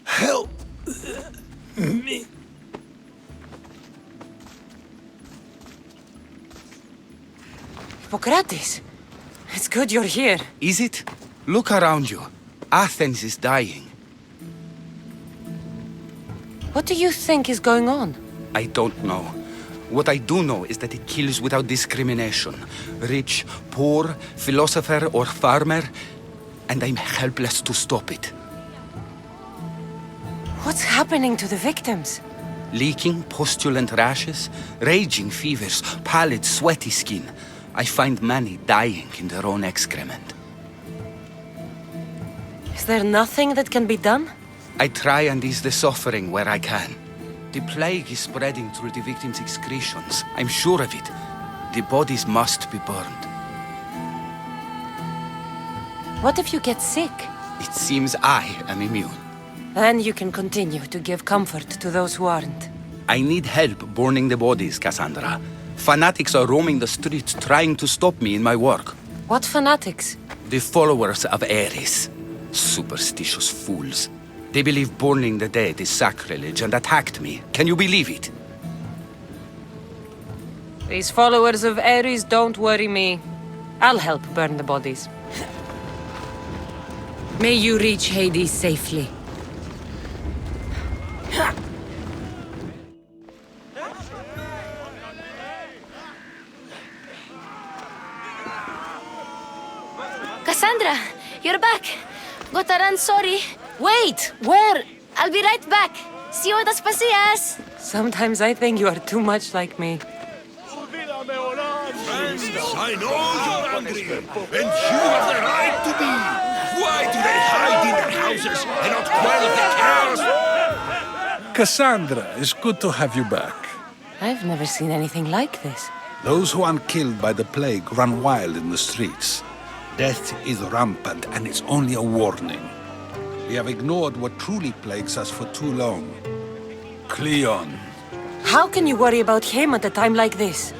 Help me. Hippocrates, it's good you're here. Is it? Look around you. Athens is dying. What do you think is going on? I don't know. What I do know is that it kills without discrimination. Rich, poor, philosopher or farmer, and I'm helpless to stop it. What's happening to the victims? Leaking, postulant rashes, raging fevers, pallid, sweaty skin. I find many dying in their own excrement. Is there nothing that can be done? I try and ease the suffering where I can. The plague is spreading through the victims' excretions. I'm sure of it. The bodies must be burned. What if you get sick? It seems I am immune. Then you can continue to give comfort to those who aren't. I need help burning the bodies, Kassandra. Fanatics are roaming the streets trying to stop me in my work. What fanatics? The followers of Ares. Superstitious fools. They believe burning the dead is sacrilege and attacked me. Can you believe it? These followers of Ares don't worry me. I'll help burn the bodies. May you reach Hades safely. Kassandra, you're back. Gotta run, sorry. Wait! Where? I'll be right back. See you at Aspasias. Sometimes I think you are too much like me. Friends, I know you're angry, and you have the right to be. Why do they hide in their houses and not quell the chaos? Cassandra, it's good to have you back. I've never seen anything like this. Those who aren't killed by the plague run wild in the streets. Death is rampant, and it's only a warning. We have ignored what truly plagues us for too long. Cleon. How can you worry about him at a time like this?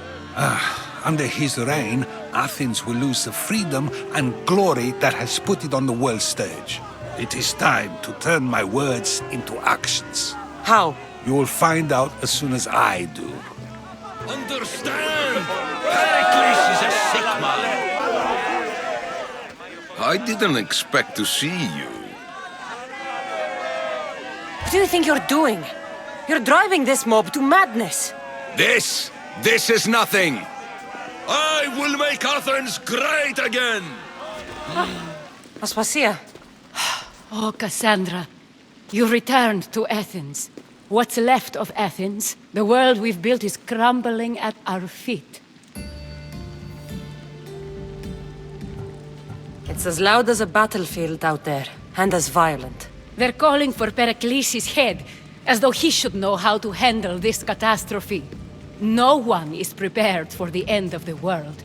Under his reign, Athens will lose the freedom and glory that has put it on the world stage. It is time to turn my words into actions. How? You will find out as soon as I do. Understand! Perikles is a sick man. I didn't expect to see you. What do you think you're doing? You're driving this mob to madness. This is nothing. I will make Athens great again. Aspasia. Oh, Kassandra, you returned to Athens. What's left of Athens, the world we've built is crumbling at our feet. It's as loud as a battlefield out there, and as violent. They're calling for Perikles' head, as though he should know how to handle this catastrophe. No one is prepared for the end of the world.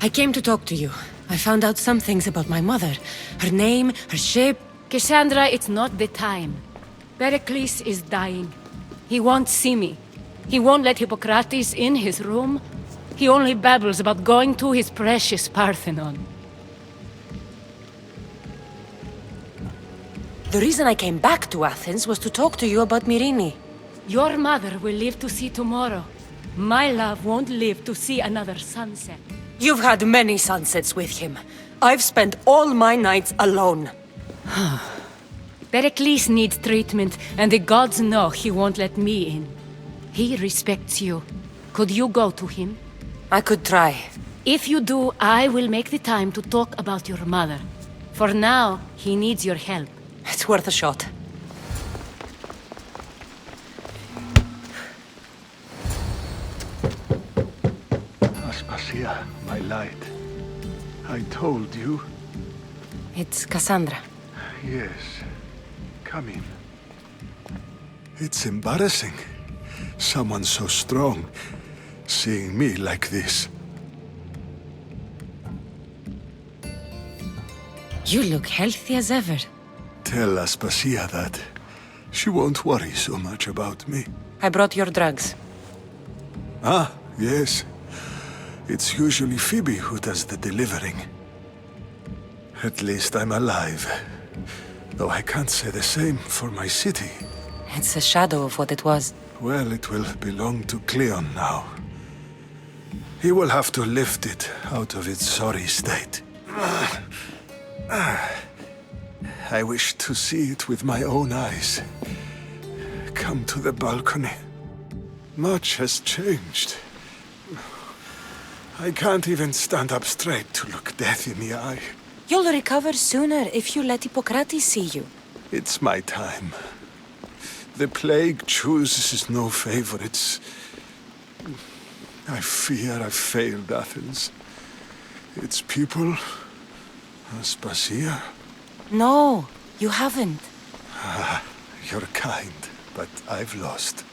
I came to talk to you. I found out some things about my mother. Her name, her shape. Kassandra, it's not the time. Perikles is dying. He won't see me. He won't let Hippocrates in his room. He only babbles about going to his precious Parthenon. The reason I came back to Athens was to talk to you about MYRRINE. Your mother will live to see tomorrow. My love won't live to see another sunset. You've had many sunsets with him. I've spent all my nights alone. Perikles needs treatment, and the gods know he won't let me in. He respects you. Could you go to him? I could try. If you do, I will make the time to talk about your mother. For now, he needs your help. It's worth a shot. Aspasia, my light. I told you. It's Kassandra. Yes. Come in. It's embarrassing. Someone so strong, seeing me like this. You look healthy as ever. Tell Aspasia that. She won't worry so much about me. I brought your drugs. Ah, yes. It's usually Phoebe who does the delivering. At least I'm alive. Though I can't say the same for my city. It's a shadow of what it was. Well, it will belong to Cleon now. He will have to lift it out of its sorry state. I wish to see it with my own eyes. Come to the balcony. Much has changed. I can't even stand up straight to look death in the eye. You'll recover sooner if you let Hippocrates see you. It's my time. The plague chooses no favorites. I fear I've failed Athens. Its people, Aspasia. No, you haven't. You're kind, but I've lost.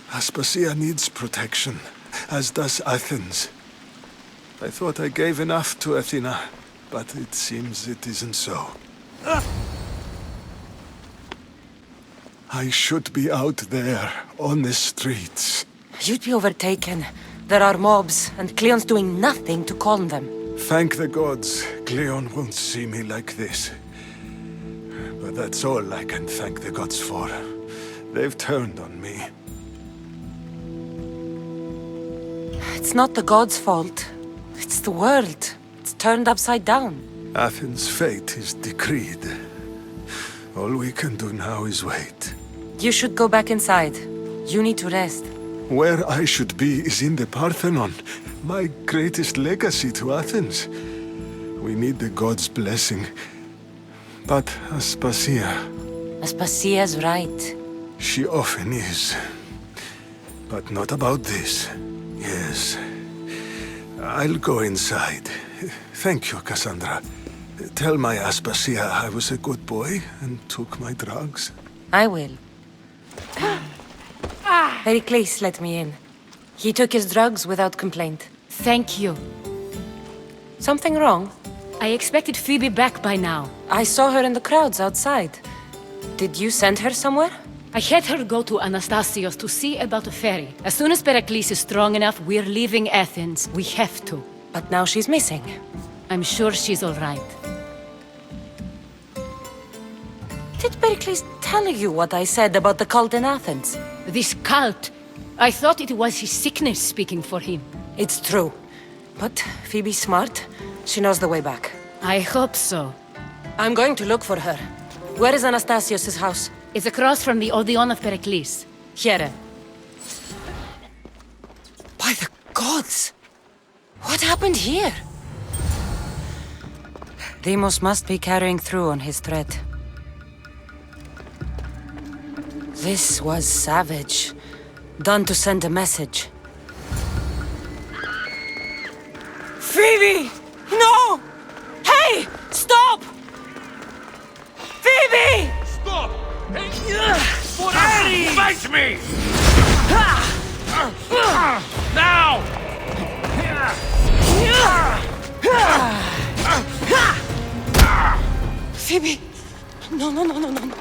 Aspasia needs protection, as does Athens. I thought I gave enough to Athena, but it seems it isn't so. I should be out there, on the streets. You'd be overtaken. There are mobs, and Cleon's doing nothing to calm them. Thank the gods, Cleon won't see me like this. But that's all I can thank the gods for. They've turned on me. It's not the gods' fault. It's the world. It's turned upside down. Athens' fate is decreed. All we can do now is wait. You should go back inside. You need to rest. Where I should be is in the Parthenon, my greatest legacy to Athens. We need the gods' blessing. But Aspasia... Aspasia's right. She often is. But not about this. Yes. I'll go inside. Thank you, Kassandra. Tell my Aspasia I was a good boy and took my drugs. I will. Perikles let me in. He took his drugs without complaint. Thank you. Something wrong? I expected Phoebe back by now. I saw her in the crowds outside. Did you send her somewhere? I had her go to Anastasios to see about a ferry. As soon as Perikles is strong enough, we're leaving Athens. We have to. But now she's missing. I'm sure she's all right. Did Perikles tell you what I said about the cult in Athens? This cult, I thought it was his sickness speaking for him. It's true. But Phoebe's smart. She knows the way back. I hope so. I'm going to look for her. Where is Anastasios' house? It's across from the Odeon of Perikles. Here. By the gods! What happened here? Deimos must be carrying through on his threat. This was savage. Done to send a message. Phoebe! No! Hey! Stop! Phoebe! Stop! Hey! Fight me! Now! Phoebe! No, no, no, no, no.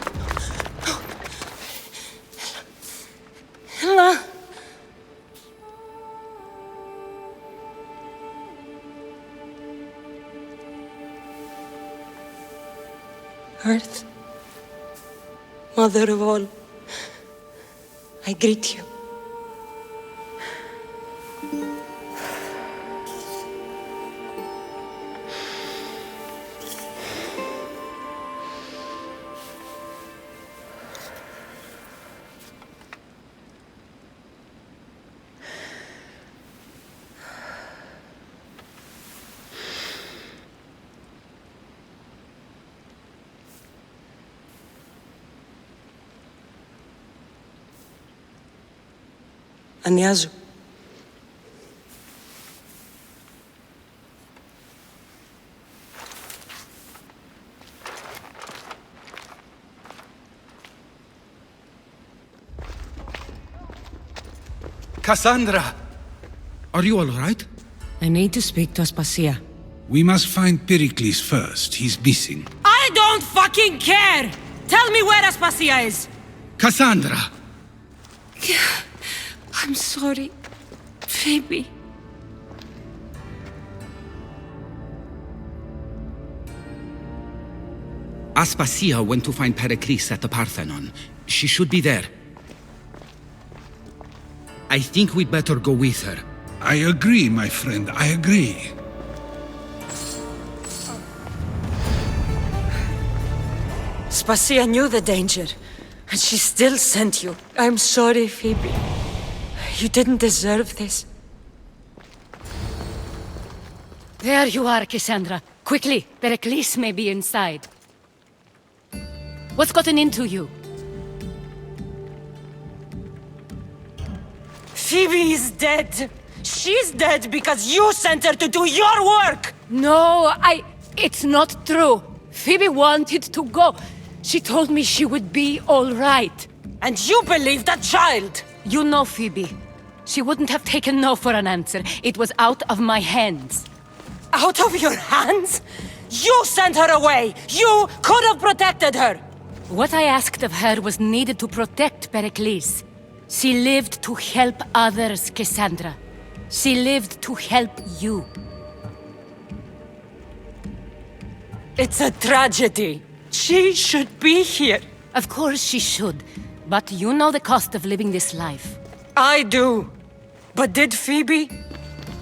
Ella! Earth, Mother of all, I greet you. Ανιάζω. Kassandra! Are you all right? I need to speak to Aspasia. We must find Perikles first. He's missing. I don't fucking care! Tell me where Aspasia is! Kassandra! I'm sorry, Phoebe. Aspasia went to find Perikles at the Parthenon. She should be there. I think we'd better go with her. I agree, my friend. I agree. Aspasia knew the danger, and she still sent you. I'm sorry, Phoebe. You didn't deserve this. There you are, Kassandra. Quickly, Perikles may be inside. What's gotten into you? Phoebe is dead. She's dead because you sent her to do your work! No, it's not true. Phoebe wanted to go. She told me she would be all right. And you believe that child! You know Phoebe. She wouldn't have taken no for an answer. It was out of my hands. Out of your hands? You sent her away! You could have protected her! What I asked of her was needed to protect Perikles. She lived to help others, Kassandra. She lived to help you. It's a tragedy. She should be here. Of course she should. But you know the cost of living this life. I do. But did Phoebe?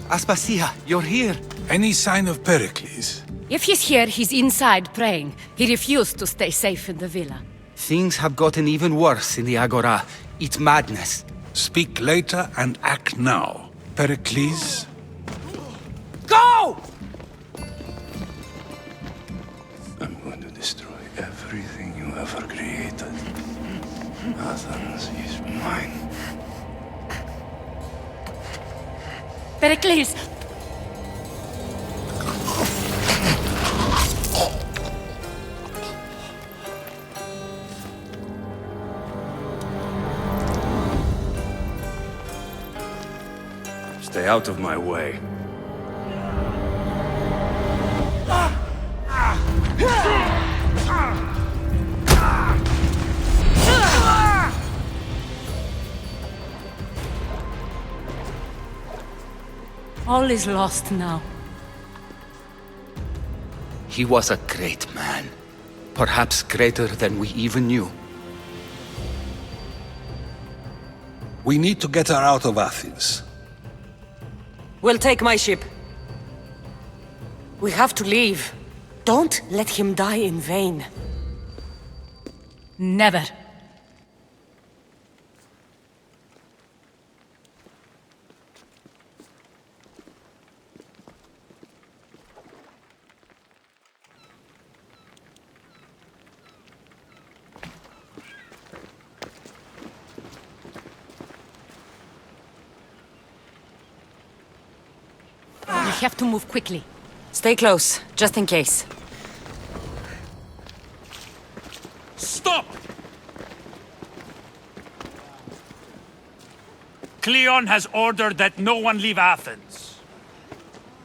Aspasia, you're here. Any sign of Perikles? If he's here, he's inside praying. He refused to stay safe in the villa. Things have gotten even worse in the Agora. It's madness. Speak later and act now. Perikles? Go! I'm going to destroy everything you ever created. Athens is mine. Perikles! Stay out of my way. All is lost now. He was a great man. Perhaps greater than we even knew. We need to get her out of Athens. We'll take my ship. We have to leave. Don't let him die in vain. Never. We have to move quickly. Stay close, just in case. Stop! Cleon has ordered that no one leave Athens.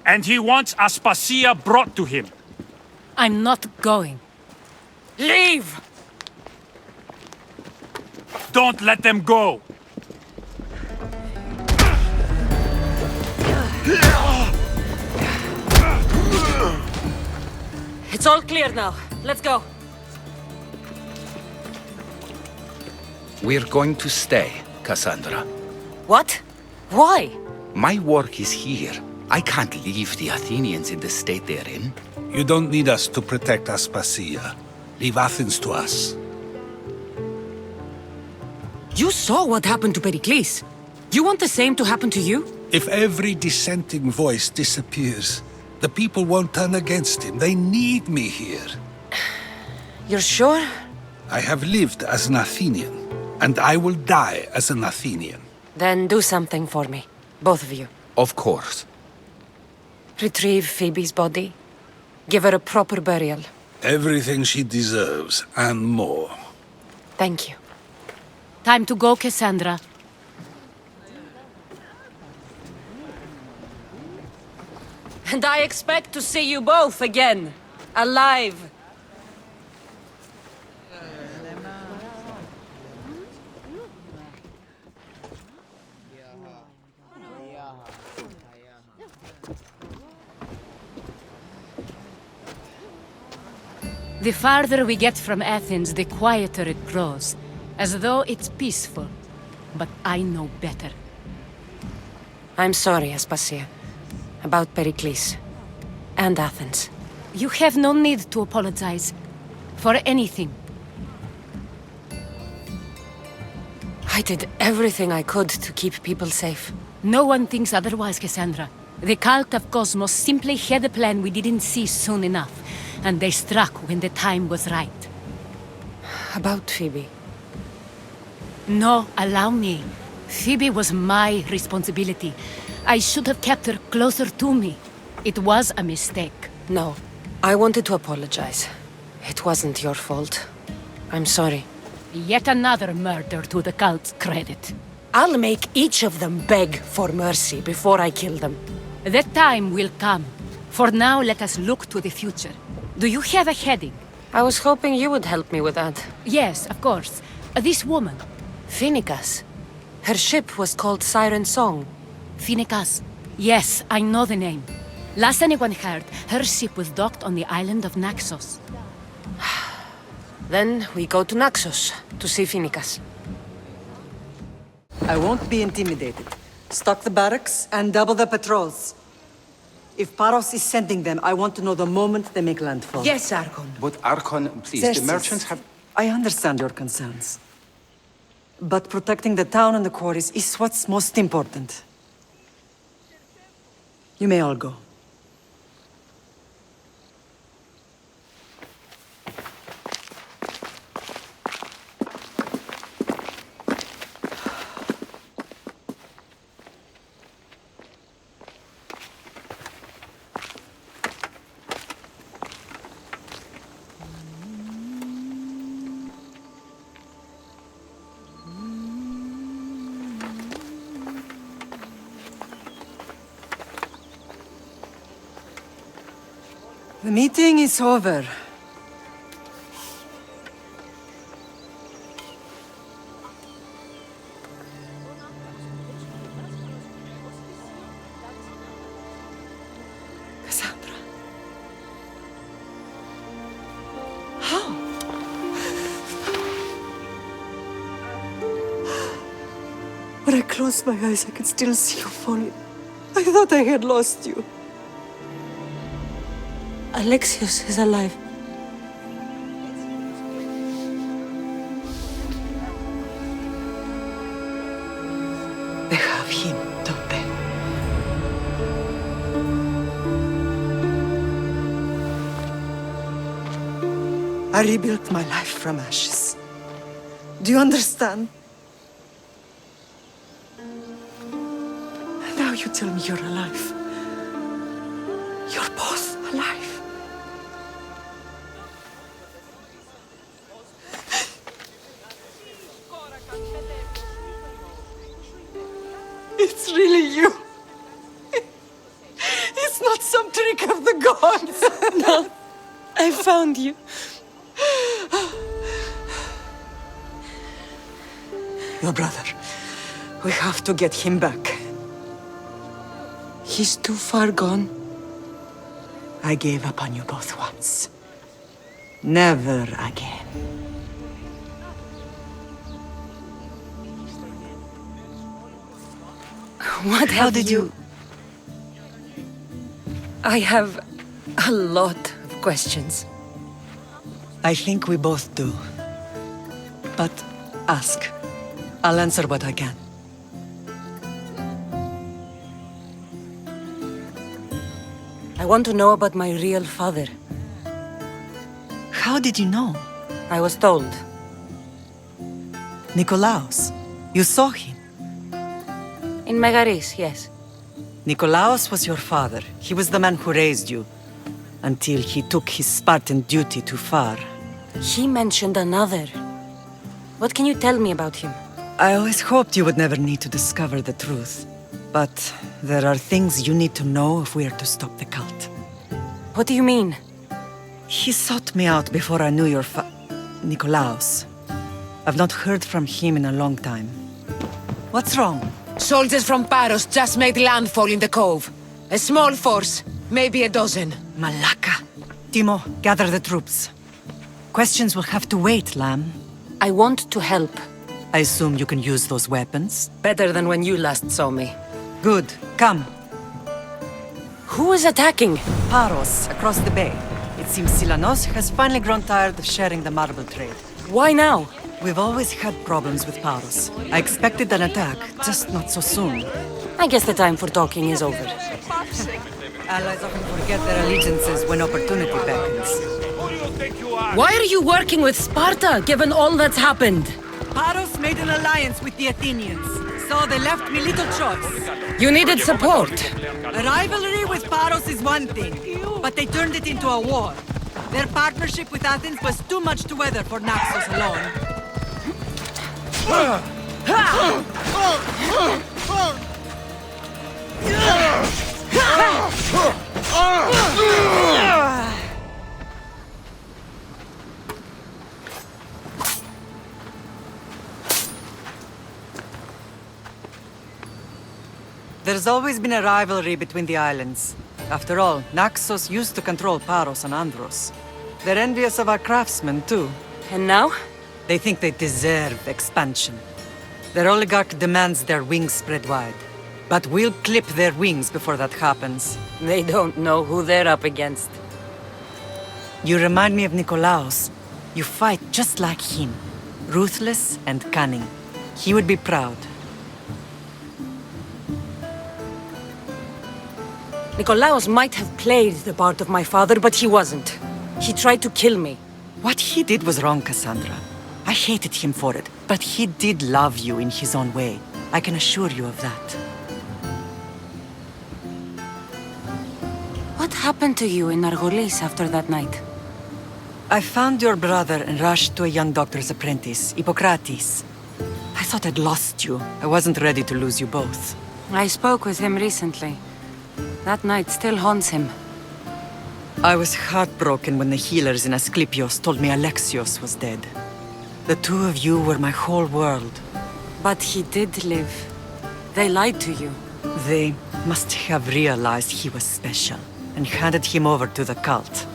And he wants Aspasia brought to him. I'm not going. Leave! Don't let them go! It's all clear now. Let's go. We're going to stay, Kassandra. What? Why? My work is here. I can't leave the Athenians in the state they're in. You don't need us to protect Aspasia. Leave Athens to us. You saw what happened to Perikles. You want the same to happen to you? If every dissenting voice disappears, the people won't turn against him. They need me here. You're sure? I have lived as an Athenian, and I will die as an Athenian. Then do something for me. Both of you. Of course. Retrieve Phoebe's body. Give her a proper burial. Everything she deserves, and more. Thank you. Time to go, And I expect to see you both again. Alive. The farther we get from Athens, the quieter it grows. As though it's peaceful. But I know better. I'm sorry, Aspasia. About Perikles. And Athens. You have no need to apologize. For anything. I did everything I could to keep people safe. No one thinks otherwise, Kassandra. The cult of Cosmos simply had a plan we didn't see soon enough. And they struck when the time was right. About Phoebe. No, allow me. Phoebe was my responsibility. I should have kept her closer to me. It was a mistake. No, I wanted to apologize. It wasn't your fault. I'm sorry. Yet another murder to the cult's credit. I'll make each of them beg for mercy before I kill them. That time will come. For now, let us look to the future. Do you have a heading? I was hoping you would help me with that. Yes, of course. This woman. Phoenicus. Her ship was called Siren Song. Phoenicus. Yes, I know the name. Last anyone heard, her ship was docked on the island of Naxos. Then we go to Naxos to see Phoenicus. I won't be intimidated. Stock the barracks and double the patrols. If Paros is sending them, I want to know the moment they make landfall. Yes, Archon. But Archon, please, Xerxes, the merchants have... I understand your concerns. But protecting the town and the quarries is what's most important. You may all go. The meeting is over. Kassandra. How? When I closed my eyes, I could still see you falling. I thought I had lost you. Alexios is alive. They have him, don't they? I rebuilt my life from ashes. Do you understand? Now you tell me you're alive. You're both alive. It's really you. It's not some trick of the gods. No, I found you. Your brother. We have to get him back. He's too far gone. I gave up on you both once. Never again. What How have did you... I have a lot of questions. I think we both do. But ask. I'll answer what I can. I want to know about my real father. How did you know? I was told. Nikolaos. You saw him. In Megaris, yes. Nikolaos was your father. He was the man who raised you. Until he took his Spartan duty too far. He mentioned another. What can you tell me about him? I always hoped you would never need to discover the truth. But there are things you need to know if we are to stop the cult. What do you mean? He sought me out before I knew your Nikolaos. I've not heard from him in a long time. What's wrong? Soldiers from Paros just made landfall in the cove. A small force, maybe a dozen. Malaka. Timo, gather the troops. Questions will have to wait, Lamb. I want to help. I assume you can use those weapons? Better than when you last saw me. Good. Come. Who is attacking? Paros, across the bay. It seems Silanos has finally grown tired of sharing the marble trade. Why now? We've always had problems with Paros. I expected an attack, just not so soon. I guess the time for talking is over. Allies often forget their allegiances when opportunity beckons. Why are you working with Sparta, given all that's happened? Paros made an alliance with the Athenians, so they left me little choice. You needed support. A rivalry with Paros is one thing, but they turned it into a war. Their partnership with Athens was too much to weather for Naxos alone. There's always been a rivalry between the islands. After all, Naxos used to control Paros and Andros. They're envious of our craftsmen, too. And now? They think they deserve expansion. Their oligarch demands their wings spread wide. But we'll clip their wings before that happens. They don't know who they're up against. You remind me of Nikolaos. You fight just like him. Ruthless and cunning. He would be proud. Nikolaos might have played the part of my father, but he wasn't. He tried to kill me. What he did was wrong, Kassandra. I hated him for it, but he did love you in his own way. I can assure you of that. What happened to you in Argolis after that night? I found your brother and rushed to a young doctor's apprentice, Hippocrates. I thought I'd lost you. I wasn't ready to lose you both. I spoke with him recently. That night still haunts him. I was heartbroken when the healers in Asclepios told me Alexios was dead. The two of you were my whole world. But he did live. They lied to you. They must have realized he was special and handed him over to the cult.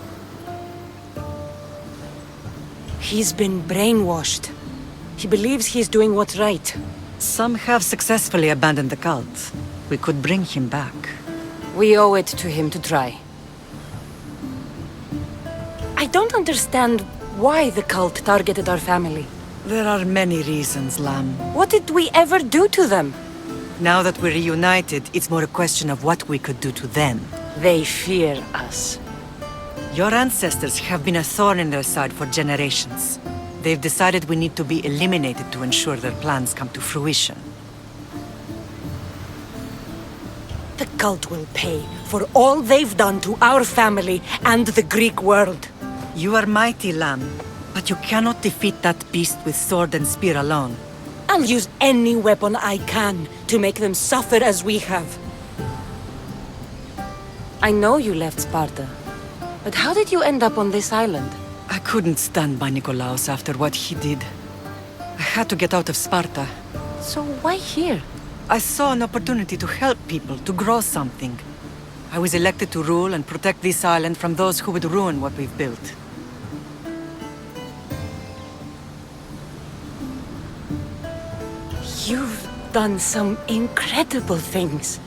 He's been brainwashed. He believes he's doing what's right. Some have successfully abandoned the cult. We could bring him back. We owe it to him to try. I don't understand why the cult targeted our family. There are many reasons, Lamb. What did we ever do to them? Now that we're reunited, it's more a question of what we could do to them. They fear us. Your ancestors have been a thorn in their side for generations. They've decided we need to be eliminated to ensure their plans come to fruition. The cult will pay for all they've done to our family and the Greek world. You are mighty, Lamb, but you cannot defeat that beast with sword and spear alone. I'll use any weapon I can to make them suffer as we have. I know you left Sparta, but how did you end up on this island? I couldn't stand by Nikolaos after what he did. I had to get out of Sparta. So why here? I saw an opportunity to help people, to grow something. I was elected to rule and protect this island from those who would ruin what we've built. You've done some incredible things.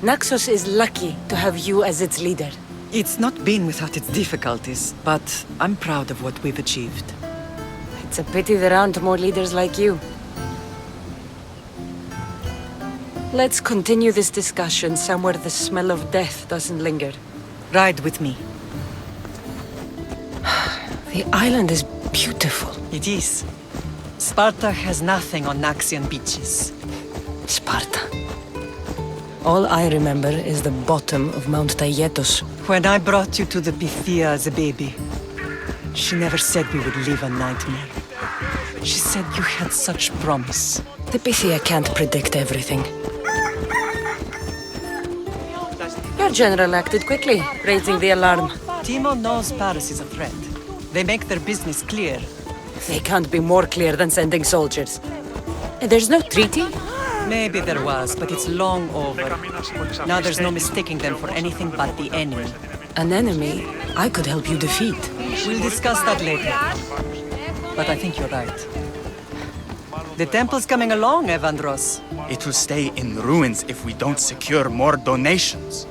Naxos is lucky to have you as its leader. It's not been without its difficulties, but I'm proud of what we've achieved. It's a pity there aren't more leaders like you. Let's continue this discussion somewhere the smell of death doesn't linger. Ride with me. The island is beautiful. It is. Sparta has nothing on Naxian beaches. Sparta. All I remember is the bottom of Mount Taygetos. When I brought you to the Pythia as a baby, she never said we would live a nightmare. She said you had such promise. The Pythia can't predict everything. Your general acted quickly, raising the alarm. Timo knows Paris is a threat. They make their business clear. They can't be more clear than sending soldiers. There's no treaty? Maybe there was, but it's long over. Now there's no mistaking them for anything but the enemy. An enemy I could help you defeat. We'll discuss that later. But I think you're right. The temple's coming along, Evandros. It will stay in ruins if we don't secure more donations.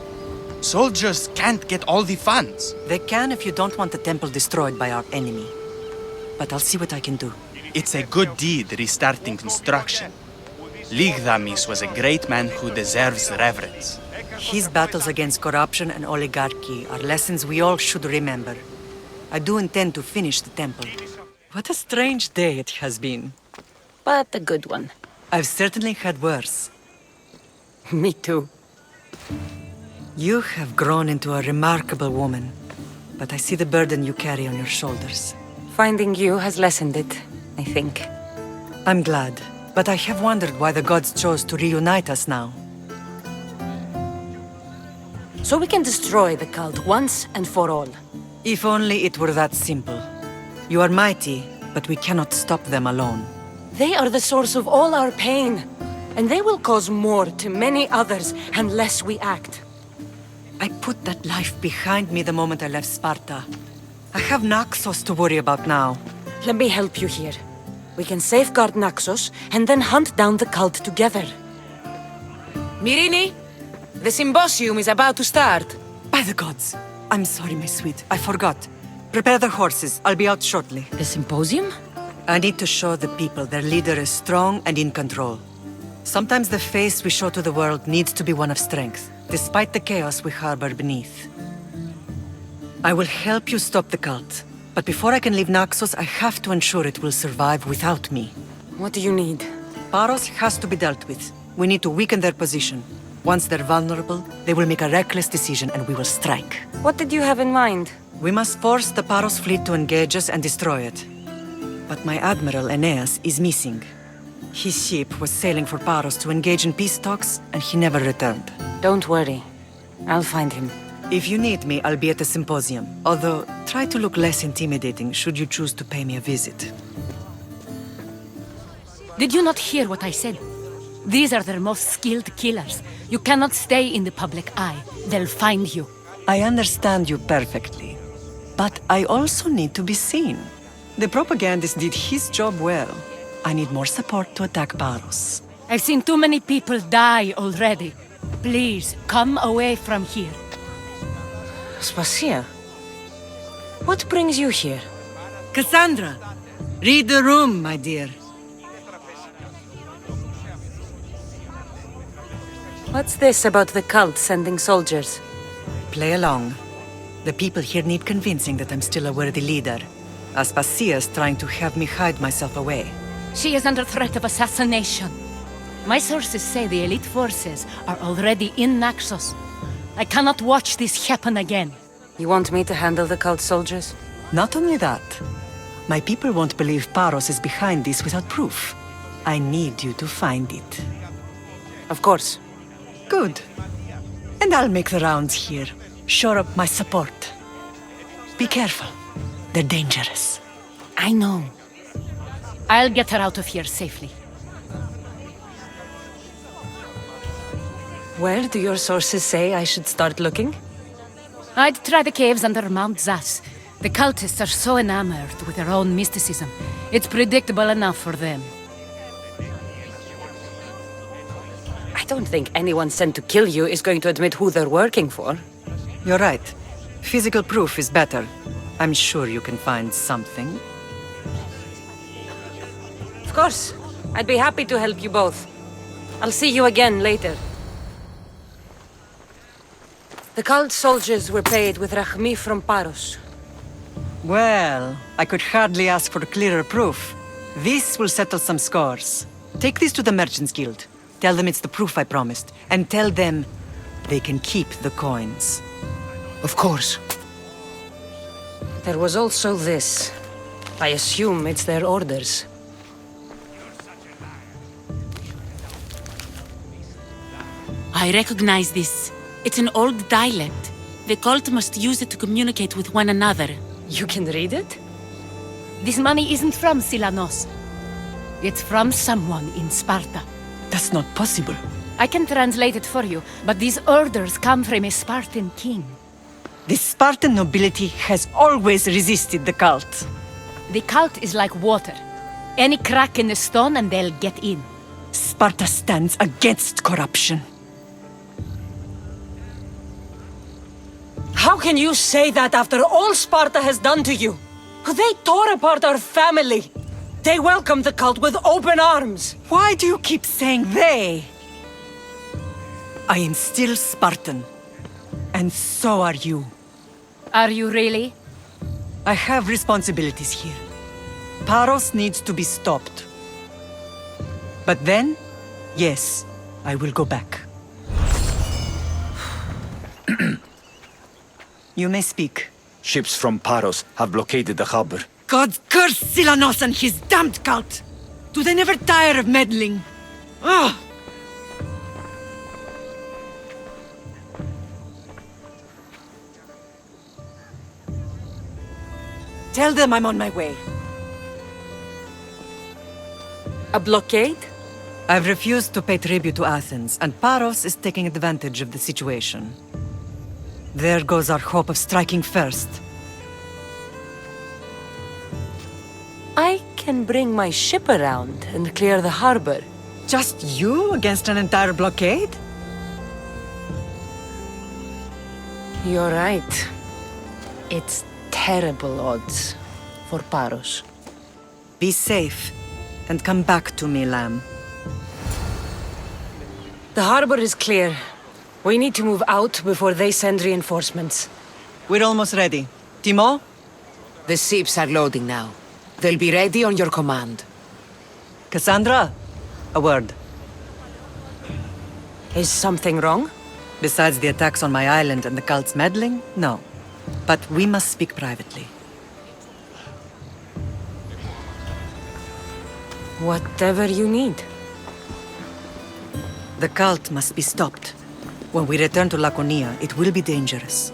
Soldiers can't get all the funds. They can if you don't want the temple destroyed by our enemy. But I'll see what I can do. It's a good deed restarting construction. Ligdamis was a great man who deserves reverence. His battles against corruption and oligarchy are lessons we all should remember. I do intend to finish the temple. What a strange day it has been. But a good one. I've certainly had worse. Me too. You have grown into a remarkable woman, but I see the burden you carry on your shoulders. Finding you has lessened it, I think. I'm glad, but I have wondered why the gods chose to reunite us now. So we can destroy the cult once and for all. If only it were that simple. You are mighty, but we cannot stop them alone. They are the source of all our pain, and they will cause more to many others unless we act. I put that life behind me the moment I left Sparta. I have Naxos to worry about now. Let me help you here. We can safeguard Naxos and then hunt down the cult together. MYRRINE, the symposium is about to start. By the gods! I'm sorry, my sweet. I forgot. Prepare the horses. I'll be out shortly. The symposium? I need to show the people their leader is strong and in control. Sometimes the face we show to the world needs to be one of strength, despite the chaos we harbor beneath. I will help you stop the cult, but before I can leave Naxos, I have to ensure it will survive without me. What do you need? Paros has to be dealt with. We need to weaken their position. Once they're vulnerable, they will make a reckless decision and we will strike. What did you have in mind? We must force the Paros fleet to engage us and destroy it. But my admiral, Aeneas, is missing. His ship was sailing for Paros to engage in peace talks, and he never returned. Don't worry. I'll find him. If you need me, I'll be at the symposium. Although, try to look less intimidating should you choose to pay me a visit. Did you not hear what I said? These are their most skilled killers. You cannot stay in the public eye. They'll find you. I understand you perfectly. But I also need to be seen. The propagandist did his job well. I need more support to attack Paros. I've seen too many people die already. Please, come away from here. Aspasia? What brings you here? Kassandra! Read the room, my dear. What's this about the cult sending soldiers? Play along. The people here need convincing that I'm still a worthy leader. Aspasia is trying to have me hide myself away. She is under threat of assassination. My sources say the elite forces are already in Naxos. I cannot watch this happen again. You want me to handle the cult soldiers? Not only that. My people won't believe Paros is behind this without proof. I need you to find it. Of course. Good. And I'll make the rounds here. Shore up my support. Be careful. They're dangerous. I know. I'll get her out of here safely. Where do your sources say I should start looking? I'd try the caves under Mount Zas. The cultists are so enamored with their own mysticism. It's predictable enough for them. I don't think anyone sent to kill you is going to admit who they're working for. You're right. Physical proof is better. I'm sure you can find something. Of course. I'd be happy to help you both. I'll see you again later. The cult soldiers were paid with Rachmi from Paros. Well, I could hardly ask for clearer proof. This will settle some scores. Take this to the Merchants Guild. Tell them it's the proof I promised. And tell them they can keep the coins. Of course. There was also this. I assume it's their orders. I recognize this. It's an old dialect. The cult must use it to communicate with one another. You can read it? This money isn't from Silanos. It's from someone in Sparta. That's not possible. I can translate it for you, but these orders come from a Spartan king. The Spartan nobility has always resisted the cult. The cult is like water. Any crack in the stone and they'll get in. Sparta stands against corruption. How can you say that after all Sparta has done to you? They tore apart our family. They welcomed the cult with open arms. Why do you keep saying they? I am still Spartan. And so are you. Are you really? I have responsibilities here. Paros needs to be stopped. But then, yes, I will go back. You may speak. Ships from Paros have blockaded the harbor. God curse Silanos and his damned cult! Do they never tire of meddling? Ugh! Tell them I'm on my way. A blockade? I've refused to pay tribute to Athens, and Paros is taking advantage of the situation. There goes our hope of striking first. I can bring my ship around and clear the harbor. Just you against an entire blockade? You're right. It's terrible odds for Paros. Be safe, and come back to me, lamb. The harbor is clear. We need to move out before they send reinforcements. We're almost ready. Timo? The ships are loading now. They'll be ready on your command. Kassandra? A word. Is something wrong? Besides the attacks on my island and the cult's meddling? No. But we must speak privately. Whatever you need. The cult must be stopped. When we return to Laconia, it will be dangerous.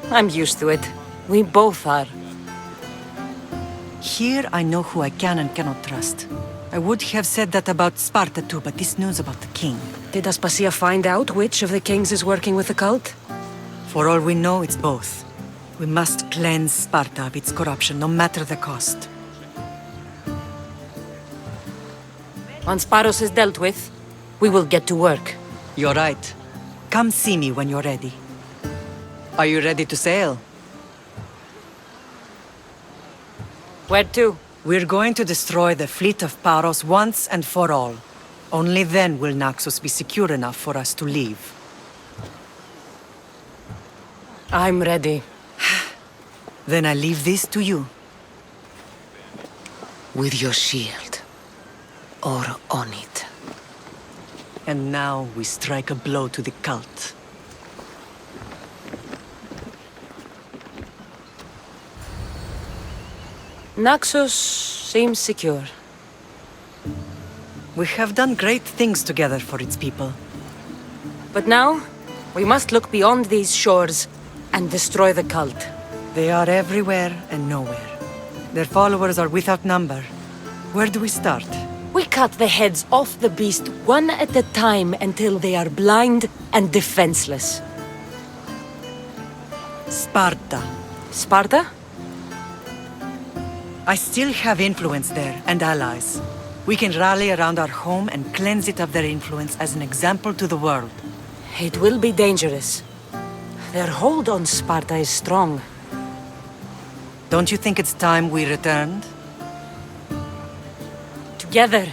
I'm used to it. We both are. Here I know who I can and cannot trust. I would have said that about Sparta too, but this news about the king... Did Aspasia find out which of the kings is working with the cult? For all we know, it's both. We must cleanse Sparta of its corruption, no matter the cost. Once Paros is dealt with, we will get to work. You're right. Come see me when you're ready. Are you ready to sail? Where to? We're going to destroy the fleet of Paros once and for all. Only then will Naxos be secure enough for us to leave. I'm ready. Then I leave this to you. With your shield. Or on it. And now we strike a blow to the cult. Naxos seems secure. We have done great things together for its people. But now, we must look beyond these shores and destroy the cult. They are everywhere and nowhere. Their followers are without number. Where do we start? We cut the heads off the beast one at a time until they are blind and defenseless. Sparta. Sparta? I still have influence there, and allies. We can rally around our home and cleanse it of their influence as an example to the world. It will be dangerous. Their hold on Sparta is strong. Don't you think it's time we returned? Together.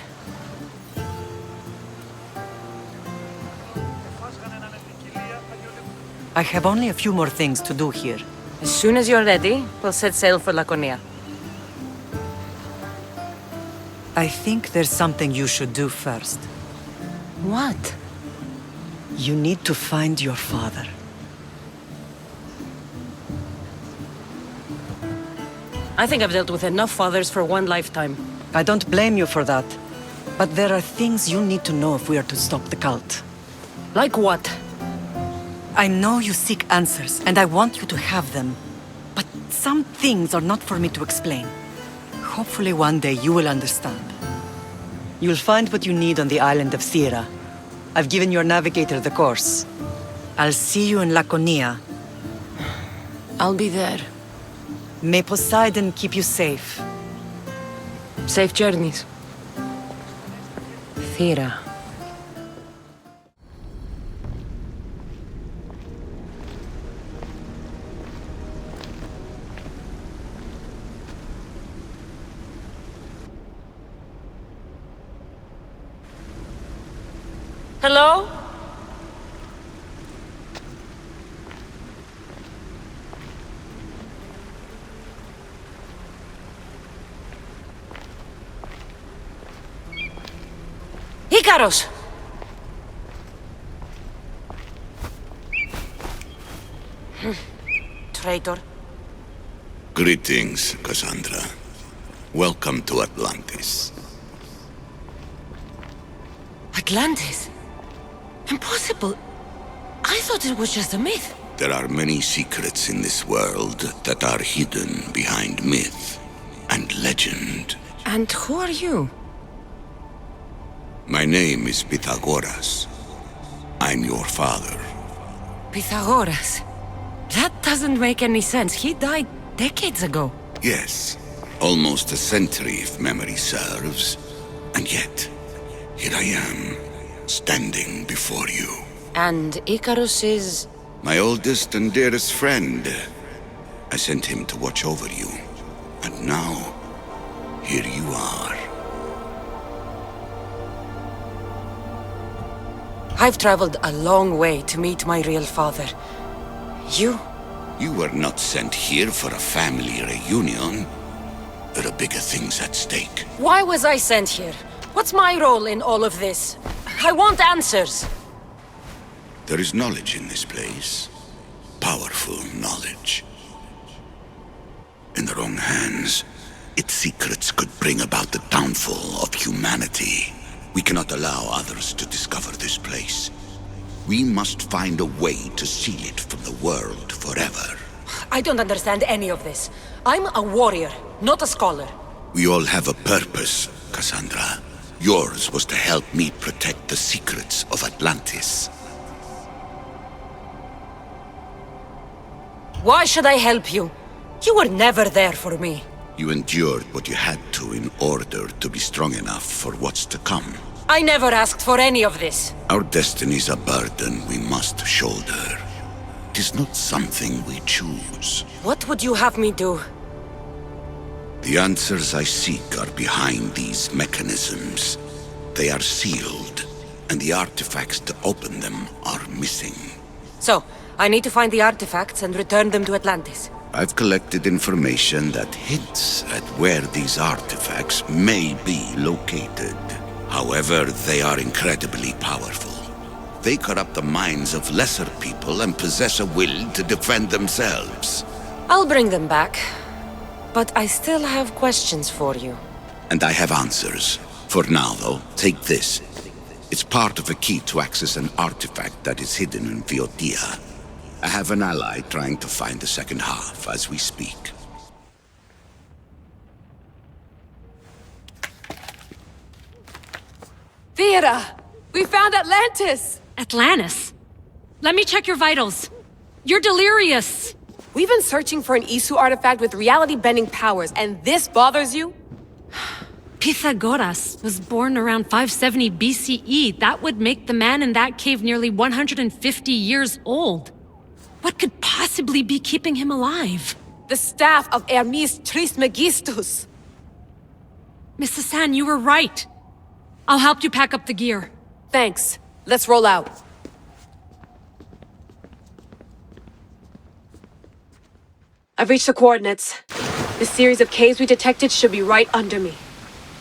I have only a few more things to do here. As soon as you're ready, we'll set sail for Laconia. I think there's something you should do first. What? You need to find your father. I think I've dealt with enough fathers for one lifetime. I don't blame you for that. But there are things you need to know if we are to stop the cult. Like what? I know you seek answers, and I want you to have them. But some things are not for me to explain. Hopefully one day you will understand. You'll find what you need on the island of Sierra. I've given your navigator the course. I'll see you in Laconia. I'll be there. May Poseidon keep you safe. Safe journeys. Thera. Hello? Ikaros! Traitor. Greetings, Kassandra. Welcome to Atlantis. Atlantis? Impossible. I thought it was just a myth. There are many secrets in this world that are hidden behind myth and legend. And who are you? My name is Pythagoras. I'm your father. Pythagoras? That doesn't make any sense. He died decades ago. Yes, almost a century if memory serves. And yet, here I am, standing before you. And Icarus is... My oldest and dearest friend. I sent him to watch over you. And now, here you are. I've traveled a long way to meet my real father. You? You were not sent here for a family reunion. There are bigger things at stake. Why was I sent here? What's my role in all of this? I want answers. There is knowledge in this place. Powerful knowledge. In the wrong hands, its secrets could bring about the downfall of humanity. We cannot allow others to discover this place. We must find a way to seal it from the world forever. I don't understand any of this. I'm a warrior, not a scholar. We all have a purpose, Kassandra. Yours was to help me protect the secrets of Atlantis. Why should I help you? You were never there for me. You endured what you had to in order to be strong enough for what's to come. I never asked for any of this. Our destiny's a burden we must shoulder. It is not something we choose. What would you have me do? The answers I seek are behind these mechanisms. They are sealed, and the artifacts to open them are missing. So, I need to find the artifacts and return them to Atlantis. I've collected information that hints at where these artifacts may be located. However, they are incredibly powerful. They corrupt the minds of lesser people and possess a will to defend themselves. I'll bring them back. But I still have questions for you. And I have answers. For now, though, take this. It's part of a key to access an artifact that is hidden in Viotia. I have an ally trying to find the second half as we speak. Thera! We found Atlantis! Atlantis? Let me check your vitals. You're delirious. We've been searching for an Isu artifact with reality-bending powers, and this bothers you? Pythagoras was born around 570 BCE. That would make the man in that cave nearly 150 years old. What could possibly be keeping him alive? The staff of Hermes Trismegistus. Mrs. San, you were right. I'll help you pack up the gear. Thanks. Let's roll out. I've reached the coordinates. The series of caves we detected should be right under me.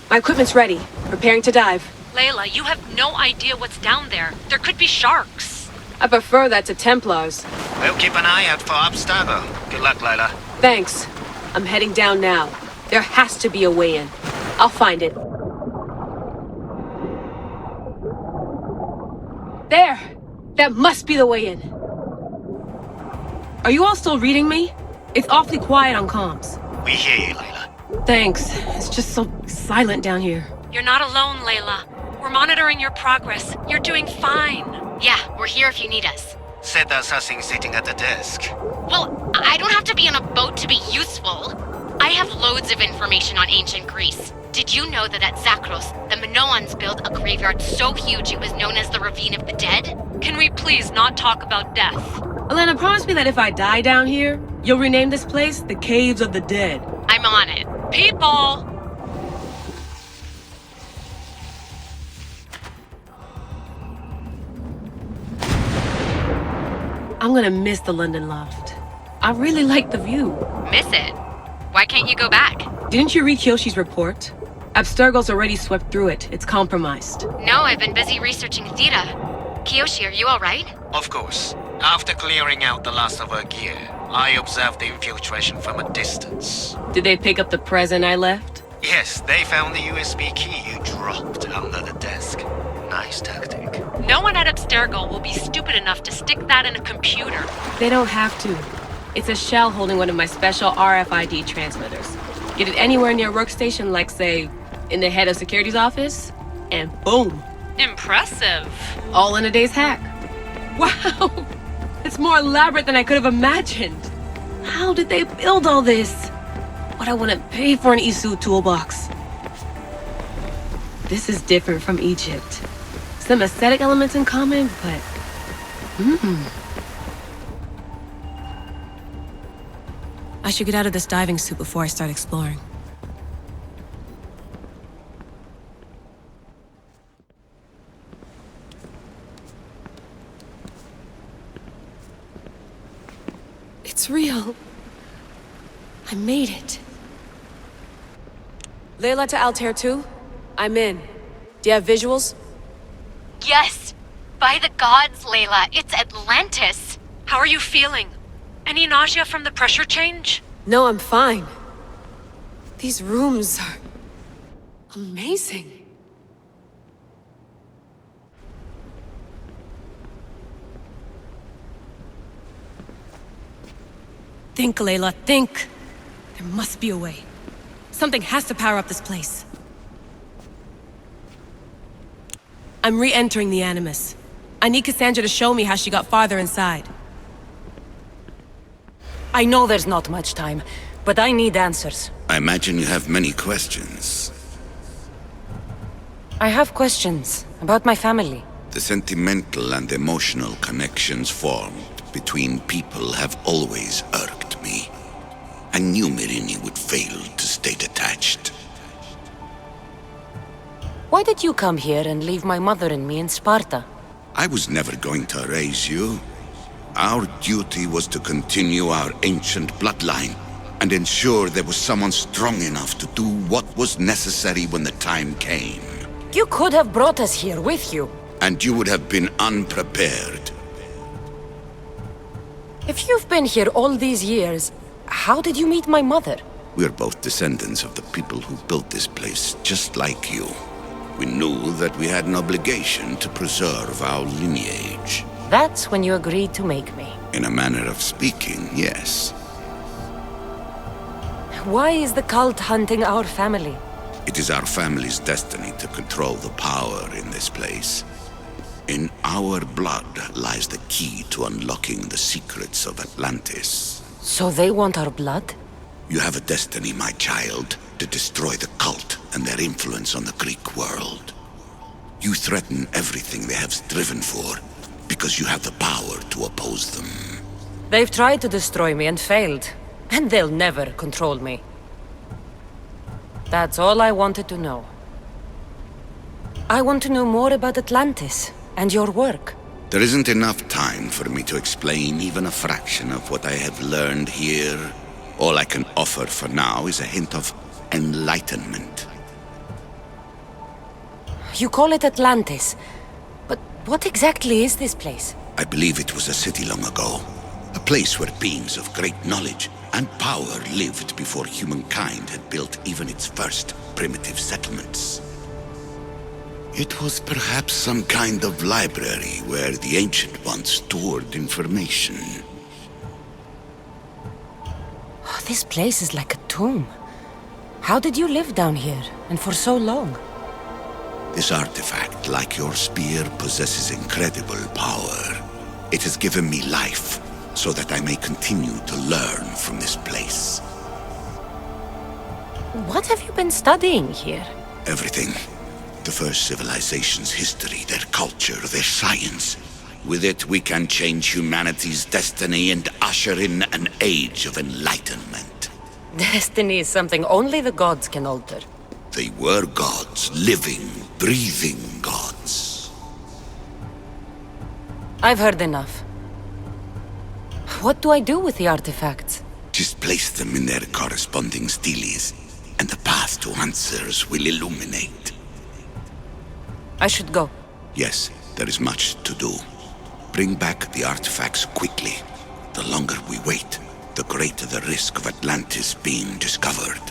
My equipment's ready. Preparing to dive. Layla, you have no idea what's down there. There could be sharks. I prefer that to Templars. We'll keep an eye out for Abstergo. Good luck, Layla. Thanks. I'm heading down now. There has to be a way in. I'll find it. There! That must be the way in. Are you all still reading me? It's awfully quiet on comms. We hear you, Layla. Thanks. It's just so silent down here. You're not alone, Layla. We're monitoring your progress. You're doing fine. Yeah, we're here if you need us. Said the assassin sitting at the desk. Well, I don't have to be on a boat to be useful. I have loads of information on ancient Greece. Did you know that at Zakros, the Minoans built a graveyard so huge it was known as the Ravine of the Dead? Can we please not talk about death? Elena, promise me that if I die down here, you'll rename this place the Caves of the Dead. I'm on it. People! I'm gonna miss the London loft. I really like the view. Miss it? Why can't you go back? Didn't you read Kyoshi's report? Abstergo's already swept through it. It's compromised. No, I've been busy researching Theta. Kiyoshi, are you alright? Of course. After clearing out the last of her gear, I observed the infiltration from a distance. Did they pick up the present I left? Yes, they found the USB key you dropped under the desk. Nice tactic. No one at Abstergo will be stupid enough to stick that in a computer. They don't have to. It's a shell holding one of my special RFID transmitters. Get it anywhere near a workstation, like, say, in the head of security's office, and boom. Impressive. All in a day's hack. Wow! It's more elaborate than I could have imagined. How did they build all this? What I wouldn't pay for an Isu toolbox. This is different from Egypt. Some aesthetic elements in common, but... I should get out of this diving suit before I start exploring. It's real. I made it. Layla to Altair 2? I'm in. Do you have visuals? Yes! By the gods, Layla, it's Atlantis! How are you feeling? Any nausea from the pressure change? No, I'm fine. These rooms are... amazing. Think, Layla, think! There must be a way. Something has to power up this place. I'm re-entering the Animus. I need Kassandra to show me how she got farther inside. I know there's not much time, but I need answers. I imagine you have many questions. I have questions about my family. The sentimental and emotional connections formed between people have always irked me. I knew MYRRINE would fail to stay detached. Why did you come here and leave my mother and me in Sparta? I was never going to raise you. Our duty was to continue our ancient bloodline and ensure there was someone strong enough to do what was necessary when the time came. You could have brought us here with you. And you would have been unprepared. If you've been here all these years, how did you meet my mother? We're both descendants of the people who built this place, just like you. We knew that we had an obligation to preserve our lineage. That's when you agreed to make me. In a manner of speaking, yes. Why is the cult hunting our family? It is our family's destiny to control the power in this place. In our blood lies the key to unlocking the secrets of Atlantis. So they want our blood? You have a destiny, my child, to destroy the cult and their influence on the Greek world. You threaten everything they have striven for, because you have the power to oppose them. They've tried to destroy me and failed, and they'll never control me. That's all I wanted to know. I want to know more about Atlantis and your work. There isn't enough time for me to explain even a fraction of what I have learned here. All I can offer for now is a hint of enlightenment. You call it Atlantis, but what exactly is this place? I believe it was a city long ago. A place where beings of great knowledge and power lived before humankind had built even its first primitive settlements. It was perhaps some kind of library where the Ancient Ones stored information. This place is like a tomb. How did you live down here, and for so long? This artifact, like your spear, possesses incredible power. It has given me life, so that I may continue to learn from this place. What have you been studying here? Everything. The first civilization's history, their culture, their science. With it, we can change humanity's destiny and usher in an age of enlightenment. Destiny is something only the gods can alter. They were gods, living, breathing gods. I've heard enough. What do I do with the artifacts? Just place them in their corresponding steles, and the path to answers will illuminate. I should go. Yes, there is much to do. Bring back the artifacts quickly. The longer we wait, the greater the risk of Atlantis being discovered.